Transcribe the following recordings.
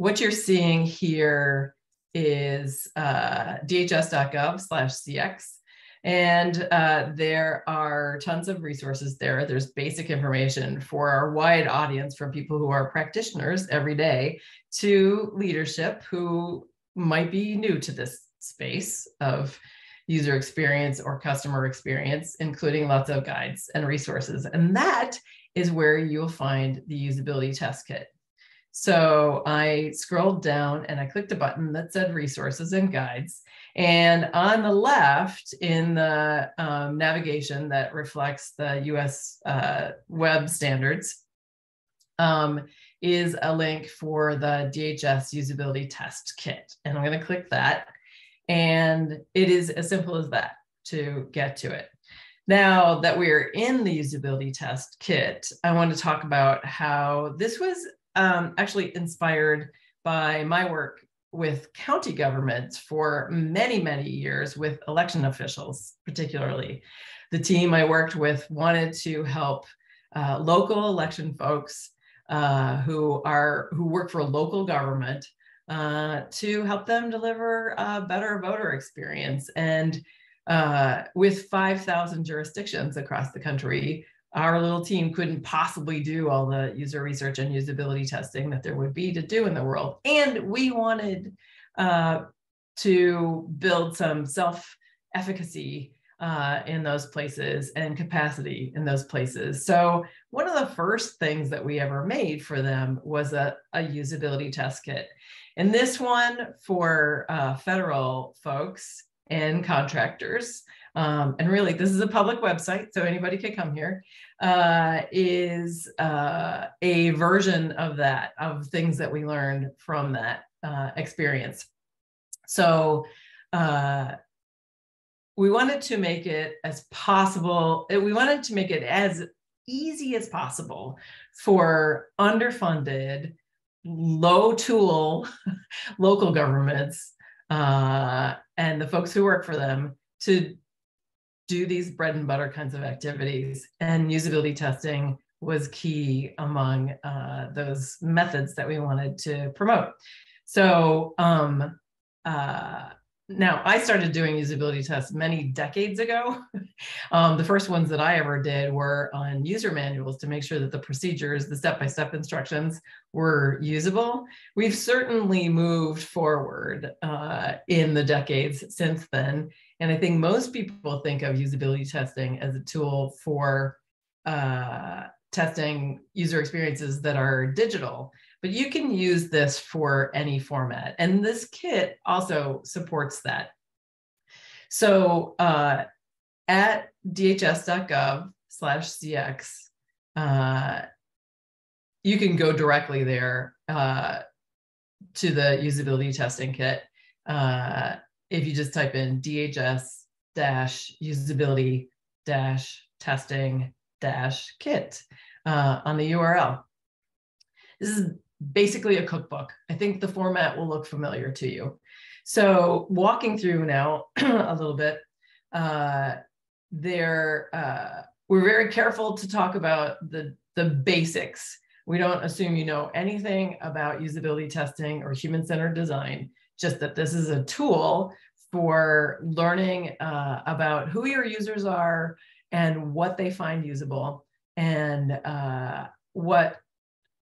what you're seeing here is dhs.gov/cx. And there are tons of resources there. There's basic information for our wide audience, from people who are practitioners every day to leadership who might be new to this space of user experience or customer experience, including lots of guides and resources. And that is where you'll find the usability test kit. So I scrolled down and I clicked a button that said resources and guides. And on the left in the navigation that reflects the US web standards is a link for the DHS Usability Test Kit. And I'm going to click that. And it is as simple as that to get to it. Now that we're in the usability test kit, I want to talk about how this was actually inspired by my work with county governments for many, many years, with election officials, particularly. The team I worked with wanted to help local election folks who work for local government to help them deliver a better voter experience. And with 5,000 jurisdictions across the country, our little team couldn't possibly do all the user research and usability testing that there would be to do in the world. And we wanted to build some self-efficacy in those places and capacity in those places. So one of the first things that we ever made for them was a usability test kit. And this one for federal folks and contractors, and really this is a public website, so anybody can come here, is a version of that, of things that we learned from that experience. So we wanted to make it as possible, we wanted to make it as easy as possible for underfunded, low tool local governments and the folks who work for them to do these bread and butter kinds of activities. And usability testing was key among those methods that we wanted to promote. So now I started doing usability tests many decades ago. The first ones that I ever did were on user manuals to make sure that the procedures, the step-by-step instructions were usable. We've certainly moved forward in the decades since then. And I think most people think of usability testing as a tool for testing user experiences that are digital, but you can use this for any format. And this kit also supports that. So at dhs.gov/cx, you can go directly there to the usability testing kit. If you just type in DHS-usability-testing-kit on the URL. This is basically a cookbook. I think the format will look familiar to you. So walking through now a little bit, we're very careful to talk about the basics. We don't assume you know anything about usability testing or human-centered design, just that this is a tool for learning about who your users are and what they find usable, and what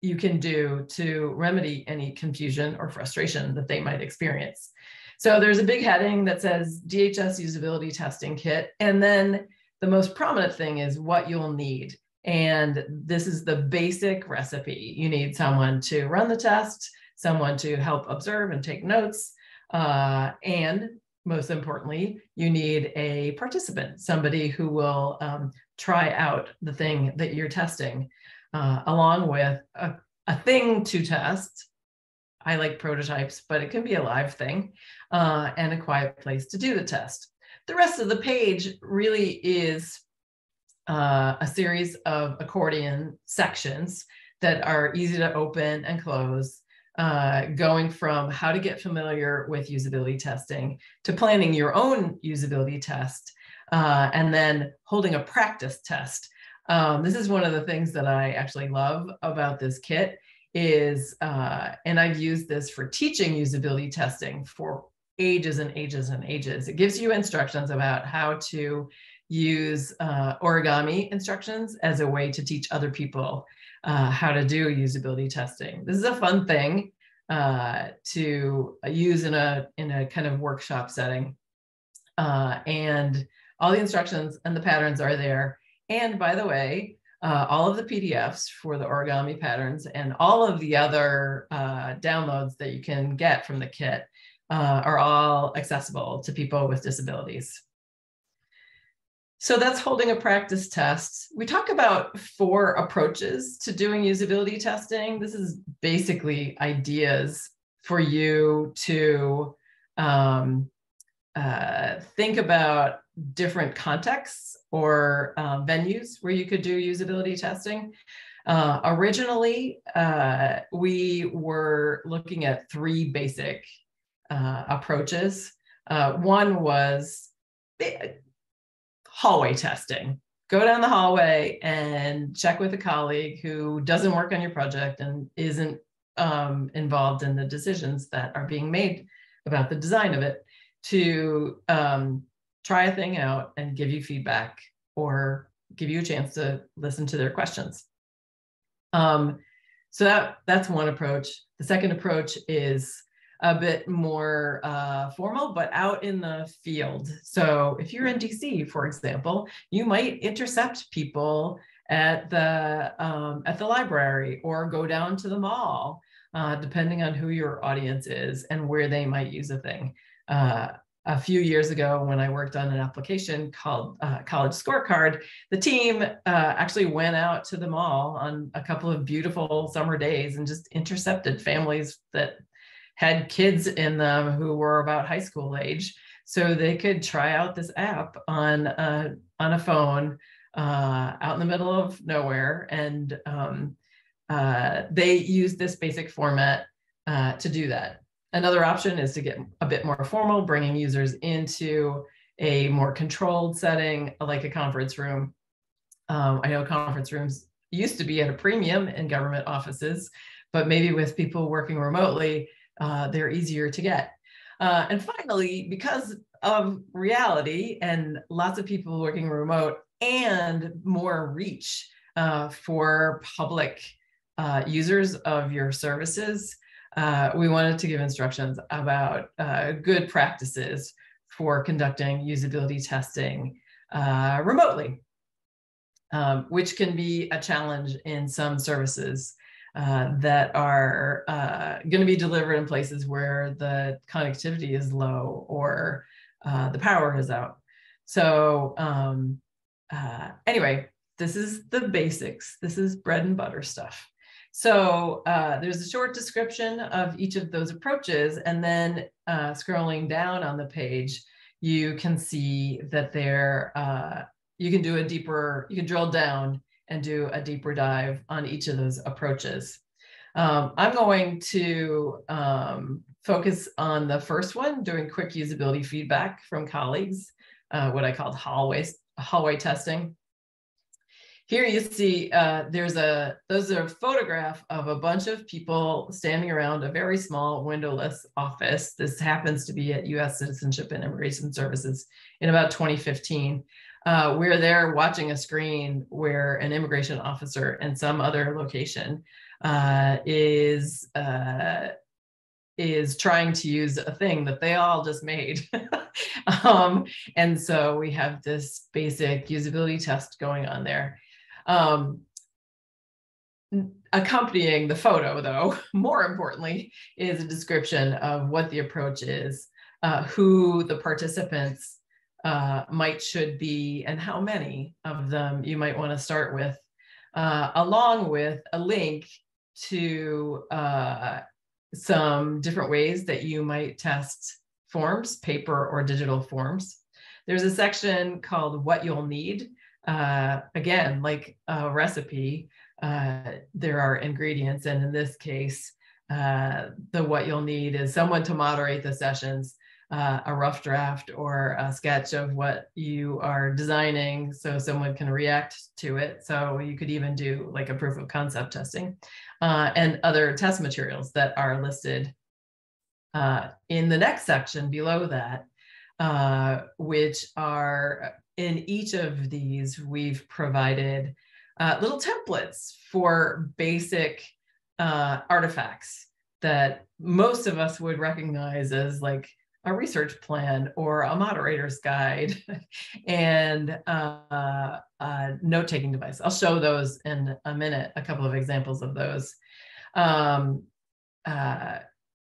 you can do to remedy any confusion or frustration that they might experience. So there's a big heading that says DHS Usability Testing Kit, and then the most prominent thing is what you'll need. And this is the basic recipe. You need someone to run the test, someone to help observe and take notes, and most importantly, you need a participant, somebody who will try out the thing that you're testing, along with a thing to test. I like prototypes, but it can be a live thing, and a quiet place to do the test. The rest of the page really is a series of accordion sections that are easy to open and close, going from how to get familiar with usability testing to planning your own usability test, and then holding a practice test. This is one of the things that I actually love about this kit, is, and I've used this for teaching usability testing for ages and ages and ages. It gives you instructions about how to use origami instructions as a way to teach other people how to do usability testing. This is a fun thing to use in a kind of workshop setting. And all the instructions and the patterns are there. And by the way, all of the PDFs for the origami patterns and all of the other downloads that you can get from the kit are all accessible to people with disabilities. So that's holding a practice test. We talk about 4 approaches to doing usability testing. This is basically ideas for you to think about different contexts or venues where you could do usability testing. Originally, we were looking at 3 basic approaches. One was hallway testing. Go down the hallway and check with a colleague who doesn't work on your project and isn't involved in the decisions that are being made about the design of it, to try a thing out and give you feedback or give you a chance to listen to their questions. So that's one approach. The second approach is a bit more formal, but out in the field. So if you're in DC, for example, you might intercept people at the library or go down to the mall, depending on who your audience is and where they might use a thing. A few years ago, when I worked on an application called College Scorecard, the team actually went out to the mall on a couple of beautiful summer days and just intercepted families that had kids in them who were about high school age, so they could try out this app on a phone out in the middle of nowhere. And they used this basic format to do that. Another option is to get a bit more formal, bringing users into a more controlled setting, like a conference room. I know conference rooms used to be at a premium in government offices, but maybe with people working remotely, they're easier to get. And finally, because of reality and lots of people working remote and more reach for public users of your services, we wanted to give instructions about good practices for conducting usability testing remotely, which can be a challenge in some services that are going to be delivered in places where the connectivity is low or the power is out. So anyway, this is the basics. This is bread and butter stuff. So there's a short description of each of those approaches, and then scrolling down on the page, you can see that you can do you can drill down and do a deeper dive on each of those approaches. I'm going to focus on the first one, doing quick usability feedback from colleagues, what I called hallway testing. Here you see there's a photograph of a bunch of people standing around a very small windowless office. This happens to be at U.S. Citizenship and Immigration Services in about 2015. Where they're watching a screen where an immigration officer in some other location is trying to use a thing that they all just made. And so we have this basic usability test going on there. Accompanying the photo, though, more importantly, is a description of what the approach is, who the participants should be, and how many of them you might want to start with, along with a link to some different ways that you might test forms, paper or digital forms. There's a section called What You'll Need. Again, like a recipe, there are ingredients, and in this case, the what you'll need is someone to moderate the sessions, a rough draft or a sketch of what you are designing so someone can react to it. So you could even do like a proof of concept testing and other test materials that are listed in the next section below that, which are in each of these, we've provided little templates for basic artifacts that most of us would recognize as like a research plan or a moderator's guide and a note-taking device. I'll show those in a minute, a couple of examples of those.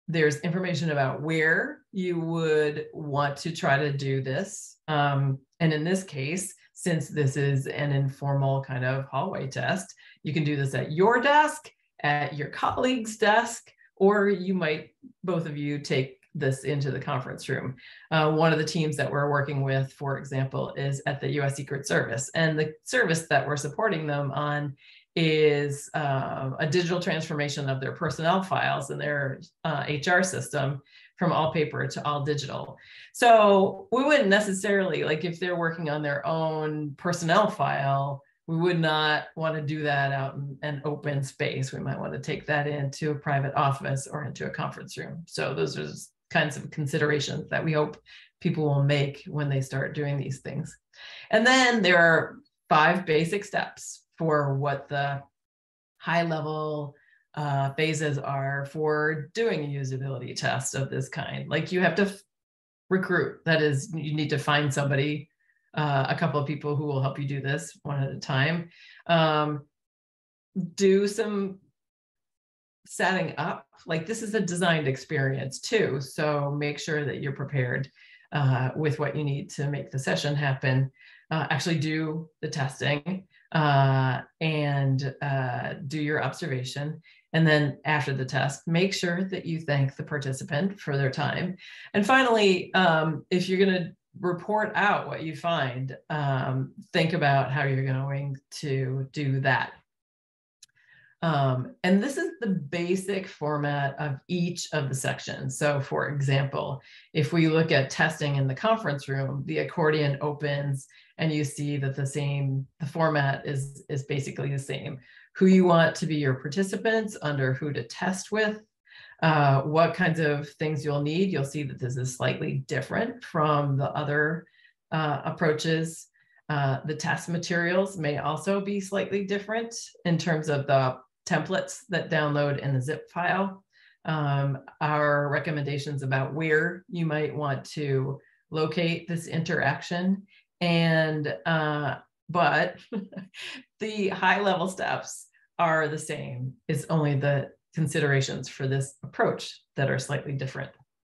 There's information about where you would want to try to do this. And in this case, since this is an informal kind of hallway test, you can do this at your desk, at your colleague's desk, or you might, both of you, take this into the conference room. One of the teams that we're working with, for example, is at the US Secret Service. And the service that we're supporting them on is a digital transformation of their personnel files in their HR system from all paper to all digital. So we wouldn't necessarily, like if they're working on their own personnel file, we would not want to do that out in an open space. We might want to take that into a private office or into a conference room. So those are kinds of considerations that we hope people will make when they start doing these things. And then there are 5 basic steps for what the high level phases are for doing a usability test of this kind. Like you have to recruit, that is, you need to find somebody, a couple of people who will help you do this one at a time. Do some setting up, like this is a designed experience too. So make sure that you're prepared with what you need to make the session happen. Actually do the testing and do your observation. And then after the test, make sure that you thank the participant for their time. And finally, if you're going to report out what you find, think about how you're going to do that. And this is the basic format of each of the sections. So for example, if we look at testing in the conference room, the accordion opens and you see that the format is basically the same. Who you want to be your participants, under who to test with, what kinds of things you'll need. You'll see that this is slightly different from the other approaches. The test materials may also be slightly different in terms of the templates that download in the zip file. Our recommendations about where you might want to locate this interaction. And but the high level steps are the same. It's only the considerations for this approach that are slightly different.